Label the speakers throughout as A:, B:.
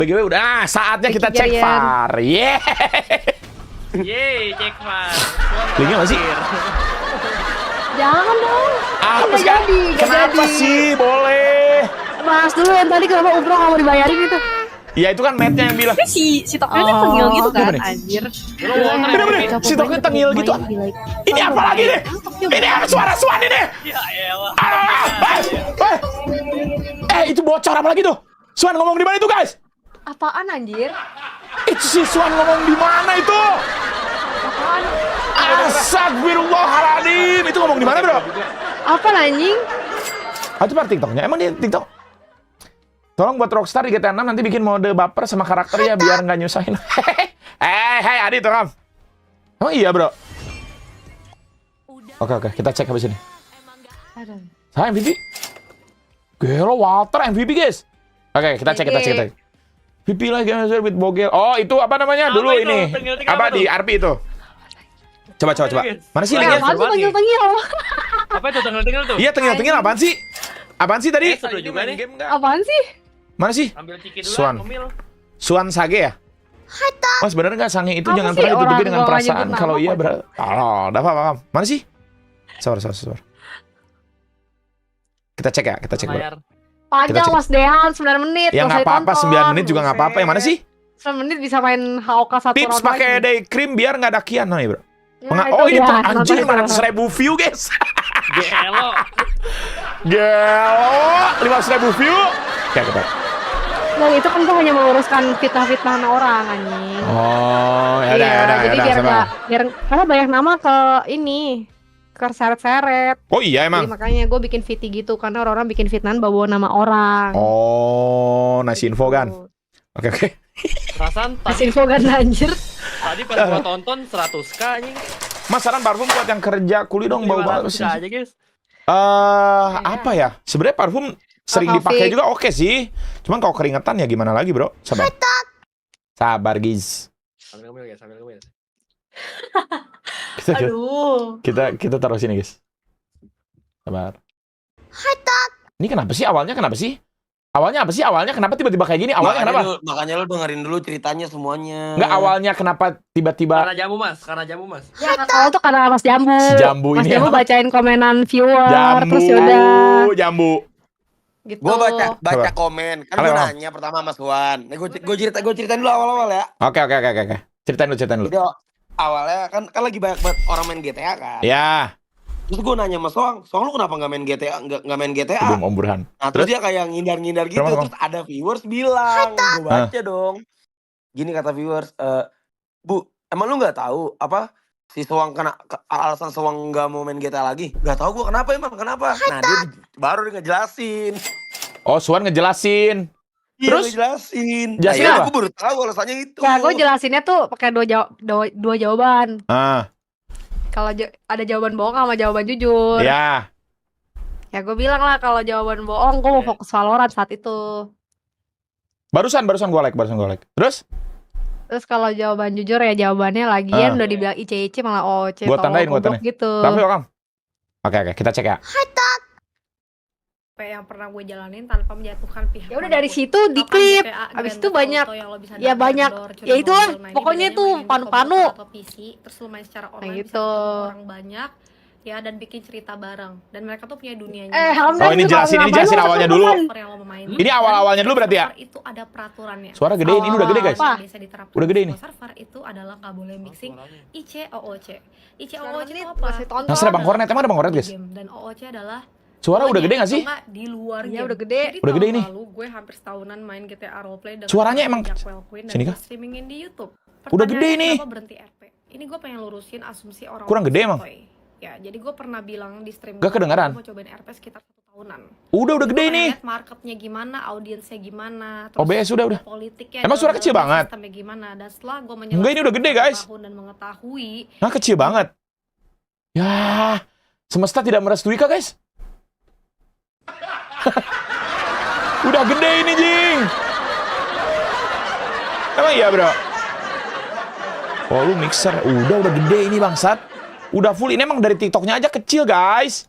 A: BGW udah, saatnya kita cek VAR.
B: Yeay, cek VAR.
A: Linknya nggak sih?
C: Jangan dong.
A: Apa
C: Nggak
A: sih?
C: jadi, nggak
A: Kenapa
C: jadi.
A: sih? Boleh.
C: Bahas dulu yang tadi kenapa umroh nggak mau dibayarin gitu.
A: Ya itu kan Matt-nya yang bilang.
D: Si Tokyo kan tengil gitu kan,
A: gimana nih?
D: anjir.
A: Bener-bener, si Tokyo tengil gitu. Ini apa lagi nih? Ini apa suara Swan ini?
B: Ya elah.
A: Itu bocor apa lagi tuh? Swan ngomong di mana itu, guys?
C: Apaan anjir?
A: Itu si Swan ngomong di mana itu?
C: Apaan?
A: Astagfirullahaladzim. Itu ngomong di mana, bro?
C: Apa anjing?
A: Itu part TikToknya. Emang dia TikTok? Tolong buat Rockstar di GTA 6 nanti bikin mode baper sama karakter ya biar nggak nyusahin. Hei, Adi tuh, Kam. Emang iya, bro? Oke, kita cek habis ini.
C: Aduh.
A: Saya MVP. Gelo Walter MVP, guys. Oke, kita cek. MVP lagi with Bogel. Oh, itu apa namanya?
B: Apa
A: Dulu
B: itu?
A: ini.
B: Tengil-tengil
A: Apa
B: apa
A: di
B: tuh?
A: RP itu? Coba. Mana sih linknya?
C: Apaan tuh tengil-tengil?
B: Apa itu tengil-tengil tuh?
A: Iya, tengil-tengil apaan sih? Apaan sih tadi?
B: Seru juga nih.
A: Game nggak?
C: Apaan sih?
A: Mana sih?
B: Ambil ciki dulu,
A: Swan.
B: Komil.
A: Suan Sage ya? Mas bener nggak sange itu
C: Apa
A: jangan
C: sih
A: pernah ditutupi
C: orang
A: dengan
C: gua nggak
A: perasaan
C: nyebut
A: kalau
C: nama
A: iya
C: kok?
A: udah paham. Mana sih? Sabar. Kita cek bro.
B: Layar.
C: Panjang
A: cek.
C: Mas Dehan 9 menit.
A: Ya
C: nggak
A: nggak
C: usah
A: apa-apa,
C: ditonton.
A: 9 menit juga nggak apa-apa. Yang mana sih?
C: 9 menit bisa main HOK 1
A: Tips
C: round
A: pakai
C: lagi.
A: day cream biar nggak dakian nih bro.
C: Ya,
A: Oh ini
C: itu
A: tuh
C: ya,
A: anjing
C: nonton itu.
A: 500.000 view guys.
B: Gelo.
A: Gelo 500.000 view. Oke kita.
C: Nah, itu kan gue hanya meluruskan fitnah-fitnah orang anjing.
A: Oh ya
C: Iya, jadi biar
A: sabar.
C: nggak karena banyak nama ke ini keseret-seret.
A: Oh iya
C: Jadi
A: emang.
C: makanya gue bikin VT gitu karena orang-orang bikin fitnahan bawa nama orang.
A: Oh nasi info kan. Oke.
B: Perasaan
C: Kasih info kan anjir.
B: tadi pas gua tonton 100k anjing.
A: Mas saran parfum buat yang kerja kuli dong bau banget
B: 500k aja, guys.
A: Apa ya? Sebenarnya parfum sering
C: Taufik.
A: dipakai juga oke sih. Cuman kalau keringetan ya gimana lagi, bro? Sabar, guys.
B: Sambil ngemil, guys, sambil ngemil.
D: Aduh.
A: Kita taruh sini, guys. Sabar. Ini kenapa sih? Awalnya kenapa sih? Awalnya kenapa tiba-tiba kayak gini? Awalnya kenapa?
E: Makanya lu dengerin dulu ceritanya semuanya.
A: Enggak, awalnya kenapa tiba-tiba
B: Karena jamu, Mas.
C: Ya kalau tuh karena Mas Jambu.
A: si Jambu
C: Mas
A: ini
C: Jambu
A: apa?
C: bacain komenan viewer terus yaudah
A: Jambu.
C: gitu.
E: Gua baca
A: Coba.
E: komen. Kan
A: Halo,
E: gua
A: Bang.
E: nanya pertama Mas Wan. Gue ceritain dulu awal-awal ya.
A: Oke. Ceritain dulu.
E: Jadi awalnya kan lagi banyak banget orang main GTA kan.
A: Ya,
E: Terus gue nanya Mas Soang lu kenapa nggak main GTA? Nggak main GTA?
A: Om Burhan.
E: Nah, terus dia kayak ngindar-ngindar gitu.
A: Kenapa,
E: Terus ada viewers bilang, gue baca dong. Gini kata viewers, Bu, emang lu nggak tahu apa si Soang alasan Soang nggak mau main GTA lagi? Nggak tahu gue kenapa emang kenapa? Nah baru dia ngejelasin.
A: Oh, Suan ngejelasin.
E: Terus
A: Terus?
E: ngejelasin.
A: Jelasin
E: Nah,
A: apa?
E: gue baru tahu alasannya itu.
C: Ya gue jelasinnya tuh pakai dua jawaban. Kalau ada jawaban bohong sama jawaban jujur.
A: Ya.
C: Ya gue bilang lah kalau jawaban bohong gue mau fokus Valorant saat itu.
A: Barusan gue like.
C: Terus kalau jawaban jujur ya jawabannya lagian udah dibilang IC malah OC.
A: Gua tandain.
C: gitu.
A: Tapi Kam. Oke, kita cek ya.
F: Apa yang pernah gue jalanin tanpa menjatuhkan pihak
C: Ya udah dari
F: manapun.
C: situ
F: Misalkan
C: diklip.
F: GTA,
C: Abis
F: Grand
C: itu
F: Theft
C: banyak.
F: Auto yang lo bisa
C: Ya
F: download,
C: banyak.
F: curi
C: Ya itulah.
F: mobil, nah,
C: Pokoknya
F: ini
C: tuh
F: bedanya mainin di
C: panu-panu.
F: komputer atau PC, terus lo main secara online bisa
C: gitu.
F: ketemu orang banyak ya dan bikin cerita bareng dan mereka tuh punya dunianya.
C: Alhamdulillah.
A: Oh, ini jelasin awalnya dulu.
F: Yang lo memainin.
A: Ini awal-awalnya dulu berarti ya?
F: Server itu ada peraturannya.
A: Suara gede, ini udah gede, guys.
C: Apa?
F: Bisa diterapkan
A: Udah gede
F: di
A: ini.
F: semua server itu adalah nggak boleh mixing IC OOC. IC
C: Sekarang
F: OOC
C: ini
F: itu apa?
C: masih tonton.
A: Nah, serah Bang Kornet, emang ada Bang Kornet, guys?
F: Game. Dan OOC adalah
A: Suara udah gede nggak sih?
F: atau nggak di luar
C: Iya,
F: game.
C: udah gede.
F: Jadi
A: Udah gede
F: tahun
A: ini.
F: lalu gue hampir setahunan main GTA Roleplay dengan
A: Suaranya emang
F: Jack Well Queen dan
A: sini
F: gue
A: kah?
F: streamingin di YouTube.
A: Udah gede
F: Pertanyaannya,
A: ini.
F: Kenapa berhenti RP? Ini gue pengen lurusin asumsi orang
A: Kurang gede emang.
F: sotoy. Ya, jadi gue pernah bilang di stream
A: Gak kedengeran.
F: gue mau cobain RP sekitar 1 tahunan.
A: Udah
F: Gue
A: gede
F: pengen
A: ini.
F: lihat marketnya gimana, audiensnya gimana,
A: OBS udah.
F: politiknya
A: Emang suara
F: dalam
A: kecil banget?
F: sistemnya gimana. Dan setelah gue
A: Enggak, ini udah gede, guys.
F: tahun dan mengetahui
A: Nah, kecil banget. Ya, semesta tidak merestui kah, guys? Udah gede ini, Jing. Emang iya, bro? Oh, lu mixer. Udah gede ini, bangsat. Udah full. Ini emang dari TikToknya aja kecil, guys.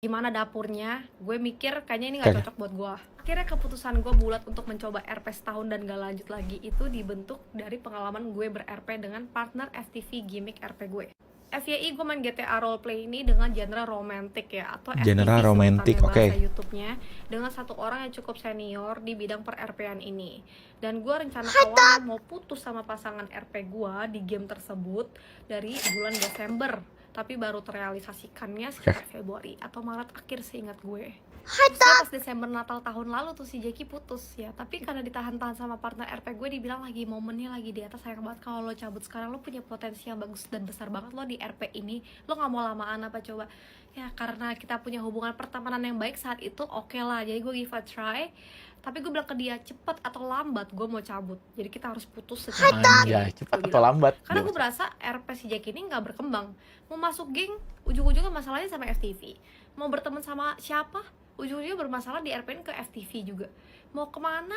F: gimana dapurnya, gue mikir kayaknya ini nggak cocok buat gue. Akhirnya keputusan gue bulat untuk mencoba RP setahun dan gak lanjut lagi itu dibentuk dari pengalaman gue ber-RP dengan partner FTV gimmick RP gue. FYI gue main GTA roleplay ini dengan genre romantic ya, atau
A: Genre
F: FTV
A: romantic,
F: sebutannya
A: oke.
F: bahasa YouTube-nya, dengan satu orang yang cukup senior di bidang per-RP-an ini. Dan gue rencana awalnya mau putus sama pasangan RP gue di game tersebut dari bulan Desember, tapi baru terrealisasikannya sekitar Februari atau Maret akhir seingat gue. Terusnya pas Desember Natal tahun lalu tuh si Jackie putus ya, tapi karena ditahan-tahan sama partner RP gue, dibilang lagi momennya lagi di atas, sayang banget kalau lo cabut sekarang, lo punya potensi yang bagus dan besar banget lo di RP ini, lo nggak mau lamaan apa coba? Ya karena kita punya hubungan pertemanan yang baik saat itu, oke lah, jadi gue give a try. Tapi gue bilang ke dia, cepet atau lambat gue mau cabut, jadi kita harus putus secepatnya.
A: Anjay, cepat
F: Gue
A: atau
F: bilang.
A: lambat.
F: Karena gue berasa RP si Jack ini nggak berkembang. Mau masuk geng, ujung-ujungnya masalahnya sama FTV. Mau berteman sama siapa, ujung-ujungnya bermasalah di RPin ke FTV juga. Mau kemana,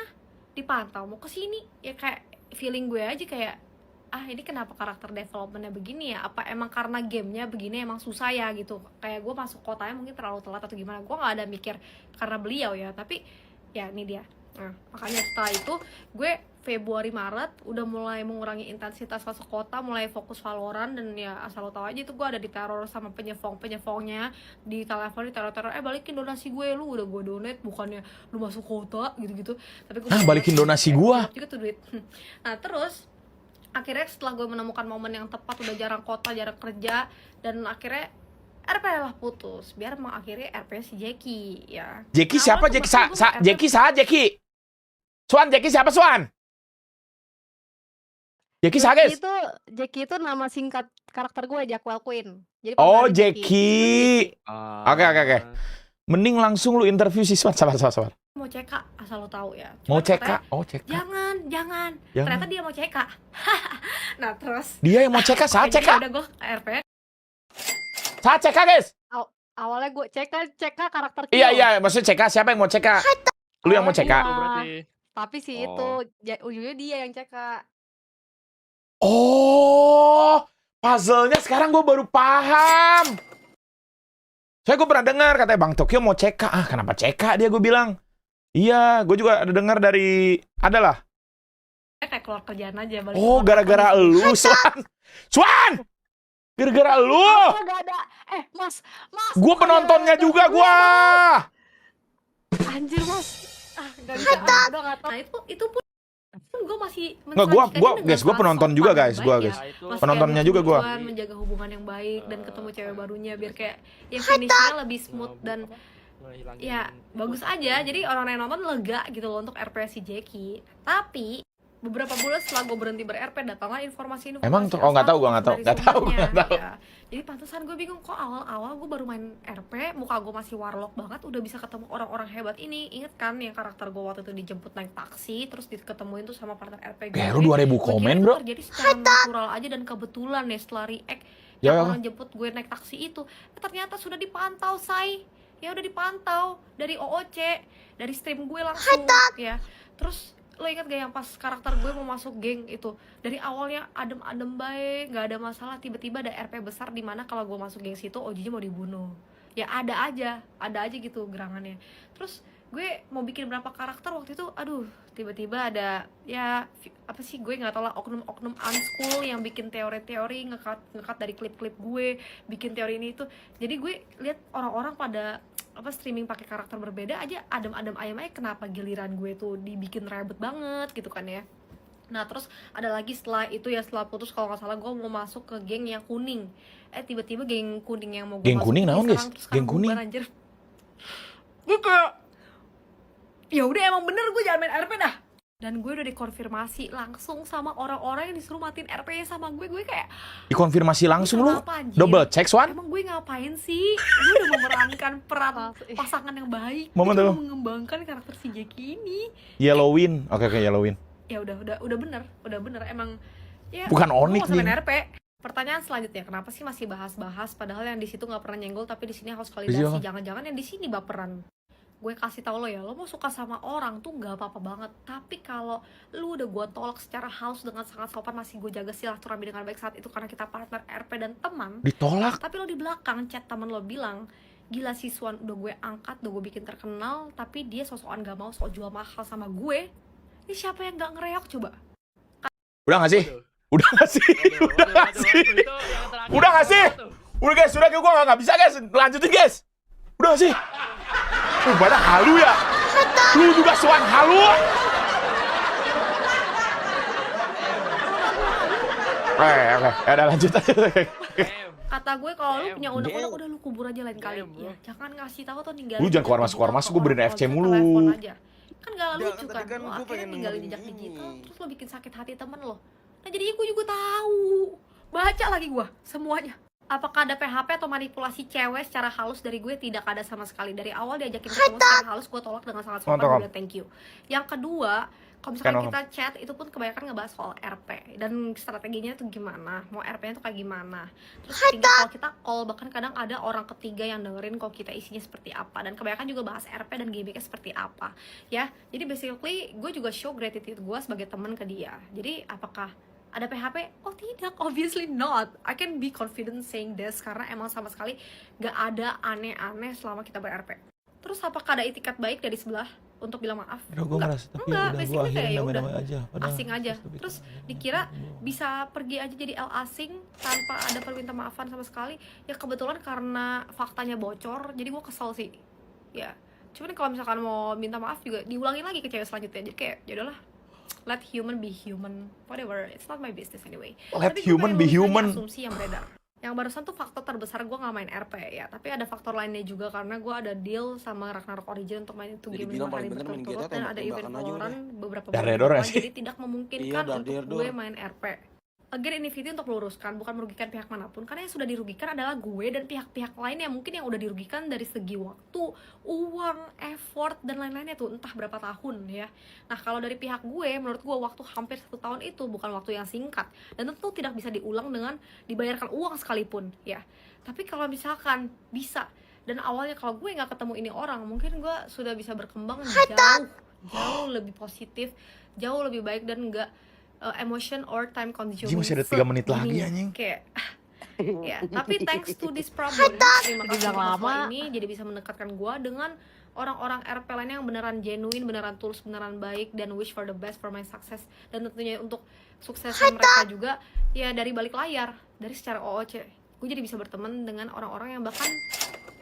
F: dipantau. Mau kesini, ya kayak feeling gue aja kayak, ini kenapa karakter developmentnya begini ya? Apa emang karena gamenya begini emang susah ya gitu? Kayak gue masuk kotanya mungkin terlalu telat atau gimana? Gue nggak ada mikir karena beliau ya, tapi ya ini dia. Nah, makanya setelah itu gue Februari Maret udah mulai mengurangi intensitas masuk kota, mulai fokus Valorant, dan ya asal lo tau aja itu gue ada diteror sama penyefongnya, di telepon, di teror, balikin donasi gue, lu udah gue donate, bukannya lu masuk kota gitu-gitu. Tapi gue
A: Balikin donasi gua.
F: juga tuh duit. Nah terus akhirnya setelah gue menemukan momen yang tepat, udah jarang kota, jarang kerja, dan akhirnya RP lah putus, biar mengakhiri RP si Jackie ya.
A: Jackie
F: Nah,
A: siapa?
F: awal tuh
A: Jackie
F: bahkan gue RP
A: Jackie Jackie. Swan, Jackie siapa Swan? Jackie siapa guys?
C: Jackie itu nama singkat karakter gue, Jackwell Queen. Jadi
A: Oh,
C: panggilannya
A: Jackie. Oke. Mending langsung lu interview si Swan. Sabar.
F: mau CK, asal lo tahu ya.
A: Mau
F: Cuman
A: CK?
F: katanya,
A: Oh, CK.
F: Jangan. Ternyata dia mau CK. Nah terus
A: Dia yang mau CK, saat
F: jadi
A: CK.
F: udah gue RP.
A: Saat CK guys.
C: Awalnya gue CK karakter kill.
A: Iya, maksudnya CK, siapa yang mau CK? Lu yang mau CK?
C: Tapi sih itu ujungnya dia yang CK.
A: Oh, puzzle-nya sekarang gue baru paham. Soalnya gue pernah dengar katanya Bang Tokyo mau CK. Kenapa CK dia, gue bilang. Iya, gue juga ada dengar dari adalah.
F: Kayak keluar kerjaan aja. Balik
A: Oh, gara-gara lu, Swan. Gara-gara lu.
C: Gak ada. Mas.
A: Gue penontonnya juga gue.
C: Anjir mas. Gak bisa. Udah gak tau.
F: Nah itu pun gue masih
A: Nggak, gue penonton juga guys, guys. Penontonnya juga gue.
F: Menjaga hubungan yang baik dan ketemu cewek barunya biar kayak ya finishnya lebih smooth dan ya bagus aja. Jadi orang yang nonton lega gitu loh untuk RP si Jackie. Tapi beberapa bulan setelah gue berhenti ber-RP, datanglah informasi
A: Emang tuh? Oh, nggak tahu, gue nggak tahu.
F: Ya. Jadi pantesan gue bingung, kok awal-awal gue baru main RP, muka gue masih warlock banget, udah bisa ketemu orang-orang hebat ini. Ingat kan yang karakter gue waktu itu dijemput naik taksi, terus diketemuin tuh sama partner RP gue.
A: Lu 2000 komen bro.
F: Jadi secara natural aja dan kebetulan ya setelah react yang orang jemput gue naik taksi itu, ternyata sudah dipantau, say. Ya udah dipantau dari OOC, dari stream gue langsung ya. Terus lo ingat gak yang pas karakter gue mau masuk geng itu, dari awalnya adem-adem baik, gak ada masalah, tiba-tiba ada RP besar di mana kalau gue masuk geng situ OG-nya mau dibunuh. Ya ada aja gitu gerangannya. Terus gue mau bikin berapa karakter waktu itu, tiba-tiba ada ya apa sih, gue nggak tahu lah, oknum unschool yang bikin teori-teori ngekat dari klip-klip gue, bikin teori ini itu. Jadi gue lihat orang-orang pada streaming pakai karakter berbeda aja, adem-adem ayam aja, kenapa giliran gue tuh dibikin ribet banget gitu kan ya. Nah terus ada lagi setelah itu ya, setelah putus kalau nggak salah gue mau masuk ke geng yang kuning. Tiba-tiba geng kuning yang mau gue
A: geng
F: masuk
A: kuning naon guys? Geng kuning.
F: Anjir. Gue kayak ya udah emang bener gue jangan main RP dah. Dan gue udah dikonfirmasi langsung sama orang-orang yang disuruh matiin RP sama gue kayak
A: dikonfirmasi langsung lu? Double check Swan?
F: Emang gue ngapain sih? Gue udah memerankan peran pasangan yang baik. Gue udah mengembangkan karakter si Jackie ini.
A: Yellowin. Oke, Yellowin.
F: Ya udah bener emang ya.
A: Bukan Onyx nih.
F: RP. Pertanyaan selanjutnya, kenapa sih masih bahas-bahas padahal yang di situ nggak pernah nyenggol, tapi di sini harus validasi. Jangan-jangan yang di sini baperan. Gue kasih tau lo ya, lo mau suka sama orang tuh gak apa-apa banget. Tapi kalau lu udah gue tolak secara halus dengan sangat sopan, masih gue jaga silaturahmi dengan baik saat itu karena kita partner RP dan teman,
A: ditolak.
F: tapi lo di belakang chat temen lo bilang, gila si Swan udah gue angkat, udah gue bikin terkenal, tapi dia sosokan gak mau sok jual mahal sama gue. Ini siapa yang gak ngereok coba?
A: Udah gak sih? Udah gak sih? Udah gak sih? Udah gak sih? Udah guys, udah gue gak bisa guys. Lanjutin guys. Udah gak sih? Pada halu ya? Lu juga Swan halu? Oke, udah lanjut aja.
F: Kata gue kalau lu punya unek-unek udah lu kubur aja lain kali. Ya, jangan ngasih tahu atau ninggalin.
A: Lu jangan keluar masuk, gue benerin FC mulu.
F: Telepon aja. Kan gak
E: Jangan,
F: lucu
E: tapi
F: kan,
E: kan
F: lo
E: gue
F: akhirnya
E: pengen
F: ninggalin
E: dengerin
F: jejak
E: ini.
F: digital, terus lo bikin sakit hati temen lo. Nah jadi gue juga tahu. Baca lagi gue, semuanya. Apakah ada PHP atau manipulasi cewek secara halus dari gue? Tidak ada sama sekali. Dari awal diajakin ketemu secara halus, gue tolak dengan sangat sopan, gue bilang thank you. Yang kedua, kalau misalkan kita chat, itu pun kebanyakan ngebahas soal RP. Dan strateginya itu gimana, mau RP-nya tuh kayak gimana. Terus ketiga, kalau kita call, bahkan kadang ada orang ketiga yang dengerin kalau kita isinya seperti apa. Dan kebanyakan juga bahas RP dan gimmicknya seperti apa. Ya, jadi basically, gue juga show gratitude gue sebagai teman ke dia. Jadi, apakah ada PHP? Oh tidak, obviously not. I can be confident saying this karena emang sama sekali gak ada aneh-aneh selama kita ber-RP. Terus apakah ada itikat baik dari sebelah untuk bilang maaf? Enggak, basically kayak ya udah asing aja. Terus dikira bisa pergi aja jadi L asing tanpa ada permintaan maafan sama sekali. Ya kebetulan karena faktanya bocor, jadi gue kesel sih. Ya, cuman kalau misalkan mau minta maaf juga diulangin lagi ke cewek selanjutnya. Jadi kayak ya udahlah. Let human be human, whatever. It's not my business anyway.
A: Let human be human.
F: Asumsi yang beredar. Yang barusan tuh faktor terbesar gue nggak main RP ya. Tapi ada faktor lainnya juga karena gue ada deal sama Ragnarok Origin untuk main itu game 5 hari berturut-turut dan ada event Valorant beberapa bulan depan. Jadi tidak memungkinkan untuk gue main RP. Again, ini video untuk meluruskan, bukan merugikan pihak manapun. Karena yang sudah dirugikan adalah gue dan pihak-pihak lain yang mungkin yang udah dirugikan dari segi waktu, uang, effort, dan lain-lainnya tuh entah berapa tahun ya. Nah kalau dari pihak gue, menurut gue waktu hampir 1 tahun itu bukan waktu yang singkat. Dan tentu tidak bisa diulang dengan dibayarkan uang sekalipun ya. Tapi kalau misalkan bisa, dan awalnya kalau gue nggak ketemu ini orang, mungkin gue sudah bisa berkembang jauh lebih positif, jauh lebih baik dan nggak emotion or time consuming.
A: Masih ada 3 menit lagi anjing.
F: Kayak ya, tapi thanks to this problem, terima kasih lama ini jadi bisa mendekatkan gue dengan orang-orang RP lainnya yang beneran genuine, beneran tulus, beneran baik dan wish for the best for my success, dan tentunya untuk suksesnya mereka juga ya dari balik layar, dari secara OOC. Gue jadi bisa berteman dengan orang-orang yang bahkan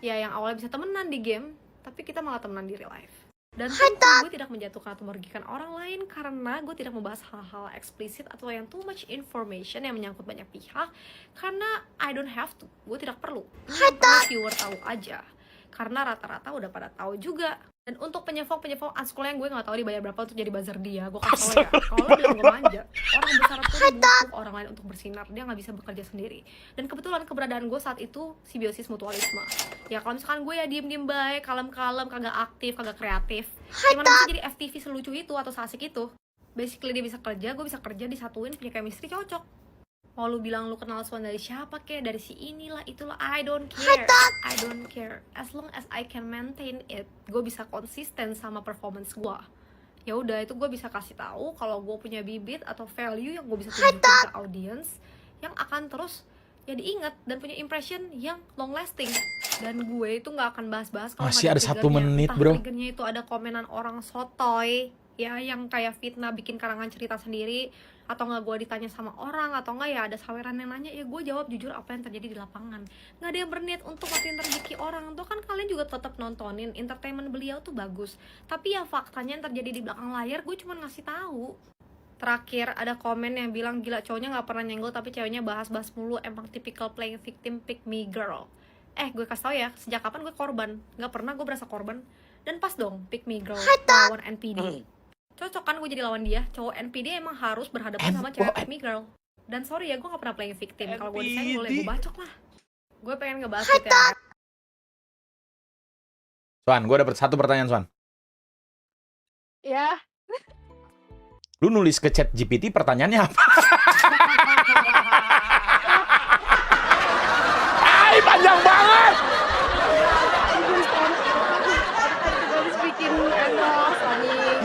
F: ya yang awalnya bisa temenan di game, tapi kita malah temenan di real life. Dan tentu gue tidak menjatuhkan atau merugikan orang lain karena gue tidak membahas hal-hal eksplisit atau yang too much information yang menyangkut banyak pihak, karena I don't have to, gue tidak perlu. Ini perlu viewer tahu aja karena rata-rata udah pada tahu juga. Dan untuk penyevong unschooling yang gue nggak tahu dibayar berapa untuk jadi buzzer dia, gue kasih tau ya, kalau lo bilang gue manja, orang besar pun butuh orang lain untuk bersinar, dia nggak bisa bekerja sendiri. Dan kebetulan keberadaan gue saat itu simbiosis mutualisme. Ya kalau misalkan gue ya diem-diem baik, kalem-kalem, kagak aktif, kagak kreatif, gimana bisa jadi FTV selucu itu atau seasik itu? Basically dia bisa kerja, gue bisa kerja, disatuin, punya chemistry cocok. Mau lu bilang lu kenal Swan dari siapa kek, dari si inilah itulah, I don't care. As long as I can maintain it, gue bisa konsisten sama performance gue. Ya udah, itu gue bisa kasih tahu kalau gue punya bibit atau value yang gue bisa tunjukin ke audience yang akan terus ya diingat dan punya impression yang long lasting. Dan gue itu nggak akan bahas-bahas kalau
A: masih ada 1 menit bro.
F: Triggernya itu ada komenan orang sotoy ya yang kayak fitnah, bikin karangan cerita sendiri, atau nggak gue ditanya sama orang, atau nggak ya ada saweran yang nanya, ya gue jawab jujur apa yang terjadi di lapangan. Nggak ada yang berniat untuk matiin rezeki orang tuh, kan kalian juga tetap nontonin entertainment beliau tuh bagus, tapi ya faktanya yang terjadi di belakang layar gue cuma ngasih tahu. Terakhir ada komen yang bilang, gila cowoknya nggak pernah nyenggol tapi ceweknya bahas-bahas mulu, emang typical playing victim, pick me girl. Gue kasih tau ya, sejak kapan gue korban? Nggak pernah gue berasa korban. Dan pas dong pick me girl lawan NPD. Cocok kan gue jadi lawan dia. Cowok NPD emang harus berhadapan sama cewek pick me girl. Dan sorry ya, gue gak pernah playing victim. Kalau gue desain boleh gue bacok lah. Gue pengen ngebahas gitu ya.
A: Swan, gue dapet 1 pertanyaan Swan.
C: Ya.
A: Lu nulis ke chat GPT pertanyaannya apa? Ay, panjang banget.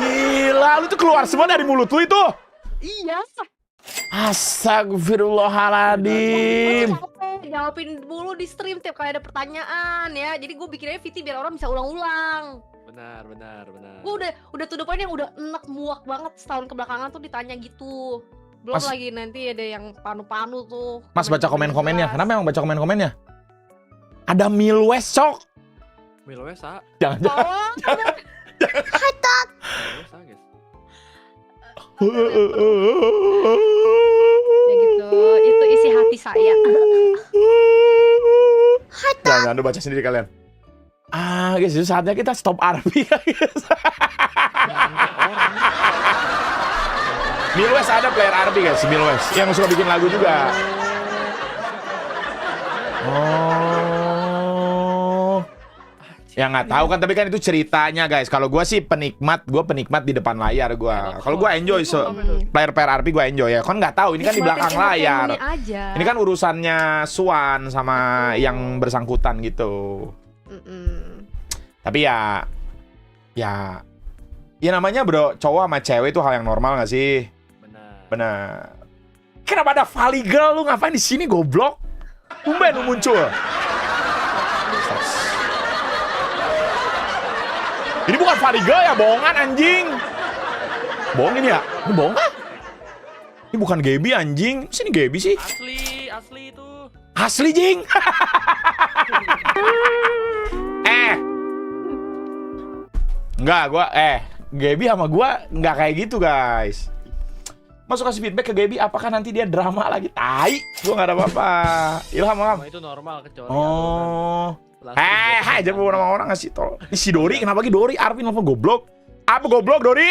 A: Gila, lu tuh keluar semua dari mulut lu itu.
C: Iya.
A: Astagfirullahaladzim.
C: jawabin dulu di stream tiap kali ada pertanyaan ya. Jadi gue bikinnya VT biar orang bisa ulang-ulang.
B: Benar.
C: Gue udah to the point yang udah enek muak banget setahun kebelakangan tuh ditanya gitu. Belum
A: Mas-
C: lagi nanti ada yang panu-panu tuh.
A: Mas baca komen-komennya.
C: jelas.
A: Kenapa emang baca komen-komennya? Ada Milwes, Cok.
B: Milwesa.
A: Jangan.
C: Oh,
B: Milwesa, guys.
C: ya gitu. Itu isi hati saya.
A: Jangan lu baca sendiri kalian. Guys, itu saatnya kita stop Arby ya, guys. Milwes ada player Arby guys, Milwes yang suka bikin lagu juga. Oh. Ya nggak tahu kan, tapi kan itu ceritanya guys. Kalau gua sih penikmat di depan layar gua. Kalau gua enjoy player Arby gua enjoy ya. Kan nggak tahu ini kan di belakang layar.
C: Aja.
A: Ini kan urusannya Swan sama yang bersangkutan gitu. Tapi ya namanya bro, cowok sama cewek itu hal yang normal nggak sih? Benar. Kenapa ada Valley Girl? Lu ngapain di sini goblok? Tumben lu muncul. Ini bukan Valley Girl ya, bohongan anjing. Bohong ini ya? Ini bohong kan? Ini bukan Gaby anjing. Sini Gaby sih.
B: Asli itu.
A: Asli jing. Enggak, Gaby sama gua enggak kayak gitu, guys. Masuk kasih feedback ke Gaby, apakah nanti dia drama lagi? Tai, gua enggak ada apa-apa. Ilham.
B: Itu normal kecuali.
A: Oh. Jangan bawa nama orang ngasih tol. Ini si Dori, kenapa lagi Dori? Arvin apa goblok? Apa goblok Dori?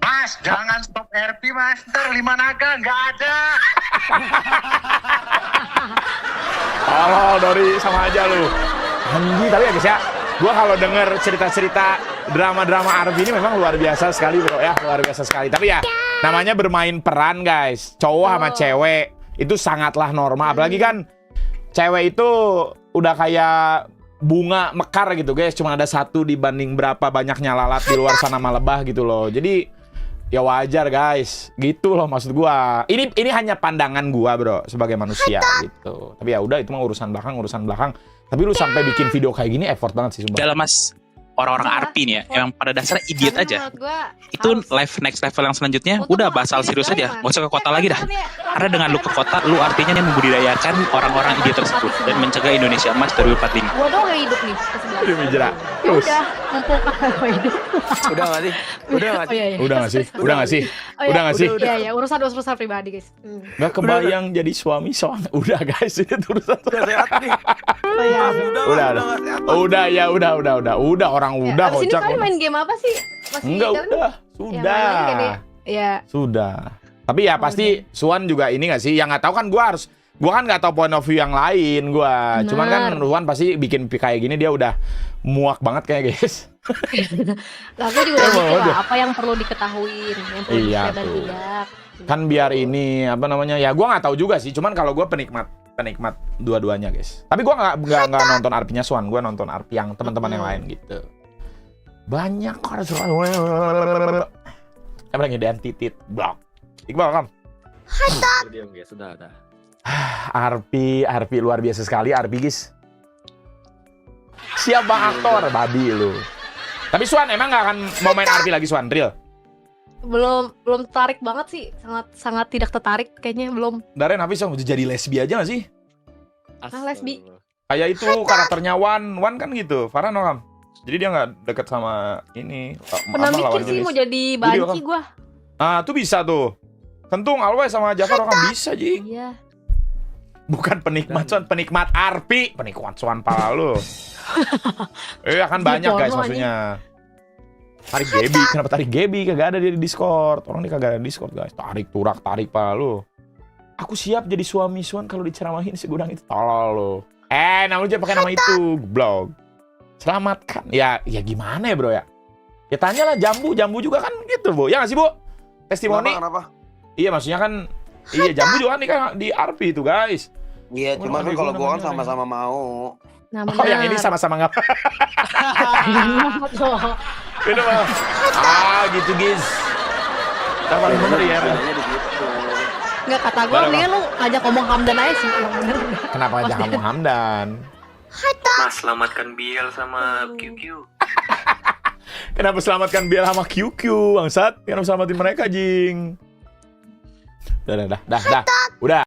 G: Mas, jangan stop RP mas, ntar 5 naga nggak ada.
A: Oh, Dori sama aja lu. Anjing, tapi ya guys ya, gua kalau denger cerita-cerita drama-drama Arvin ini memang luar biasa sekali bro ya, luar biasa sekali. Tapi ya, namanya bermain peran guys, cowok sama cewek itu sangatlah normal. Apalagi kan cewek itu udah kayak bunga mekar gitu guys, cuma ada satu dibanding berapa banyaknya lalat di luar sana sama lebah gitu loh. Jadi ya wajar guys, gitu loh maksud gua. Ini hanya pandangan gua bro sebagai manusia gitu. Tapi ya udah, itu mah urusan belakang. Tapi lu sampai bikin video kayak gini effort banget sih sumpah.
H: Dalam mas, orang-orang RP nih ya, emang pada dasarnya idiot aja. Itu next level yang selanjutnya, udah basal serius aja, gak usah ke kota lagi dah. Karena dengan lu ke kota, lu artinya membudidayakan orang-orang idiot tersebut dan mencegah Indonesia emas 2045.
C: Gua doang yang hidup nih ke sebelah.
A: Ini menjerak.
C: Ya
A: Terus.
C: udah, mumpung kakak hidup.
E: Udah nggak sih?
C: Oh iya.
A: Udah nggak sih?
C: Oh, iya.
A: Udah nggak sih?
C: Iya, urusan pribadi guys.
A: Nggak kebayang jadi suami soalnya. Udah guys, ini urusan.
E: Udah sehat nih.
C: Oh iya.
A: Udah.
E: nggak sehat.
A: Udah orang udah
C: Abis ini
A: kocak.
C: kalian main game apa sih? Masih
A: Enggak,
C: kalian-
A: udah.
C: Ya, main game ya? Iya.
A: Sudah. Tapi ya pasti Suan juga ini nggak sih? Yang nggak tahu kan gua kan nggak tahu point of view yang lain gua.
C: Bener.
A: Cuman kan Suan pasti bikin kayak gini dia udah muak banget kayak guys.
C: Lah aku juga udah
A: Emang
C: mikir
A: udah.
C: lah, apa yang perlu diketahui, yang perlu
A: Iya,
C: di-share dan
A: tuh.
C: tidak.
A: Kan biar ini apa namanya? Ya gua nggak tahu juga sih. Cuman kalau gua penikmat dua-duanya guys. Tapi gua nggak nonton RP-nya Suan, gua nonton RP yang teman-teman yang lain gitu. Banyak harus apa lagi identity blog. Iqbal kan?
B: Diam guys, sudah.
A: RP luar biasa sekali RP guys. Siap bang aktor, babi lu. Tapi Suan emang nggak akan mau main RP lagi Suan, real?
C: Belum tertarik banget sih, sangat tidak tertarik kayaknya belum.
A: Daren habis mau jadi lesbi aja nggak sih?
C: lesbi.
A: Kayak itu karakternya Wan kan gitu. Farhan Okam. Jadi dia nggak deket sama ini.
C: Pernah
A: apa,
C: mikir
A: lawan
C: sih
A: jenis.
C: mau jadi banci gua.
A: Ah, tuh bisa tuh. Kentung Always sama Jafar Okam bisa Ji.
C: Iya.
A: Bukan penikmat Suan, penikmat RP. Penikmat Suan pala lu. Akan banyak guys
C: porno,
A: maksudnya. Tarik Gaby, kenapa tarik Gaby? Kagak ada dia di Discord. Orang dia kagak ada di Discord guys. Tarik pala lu. Aku siap jadi suami Suan kalau diceramahin si gudang itu. Tolol lu. Nama lu jangan pakai nama itu, blog. Selamatkan. Ya gimana ya bro ya? Ya tanyalah Jambu juga kan gitu bu. Ya nggak sih bu? Testimoni.
E: Kenapa?
A: Iya maksudnya kan. Iya Jambu juga kan di RP itu guys.
E: Iya, cuma kan kalau gua kan sama-sama mau.
C: Nah,
A: Oh yang ini sama-sama nggak. Itu mah. Gitu guys. Yang paling bener ya.
E: Bedanya di situ.
C: Nggak, kata gue
A: Baru,
C: mendingan lu ngajak ngomong Hamdan aja sih. Bener.
A: Kenapa aja kamu Hamdan?
B: Mas selamatkan Biel sama QQ.
A: Kenapa selamatkan Biel sama QQ, bangsat? Kenapa selamatin mereka, Jing? Dah. Udah.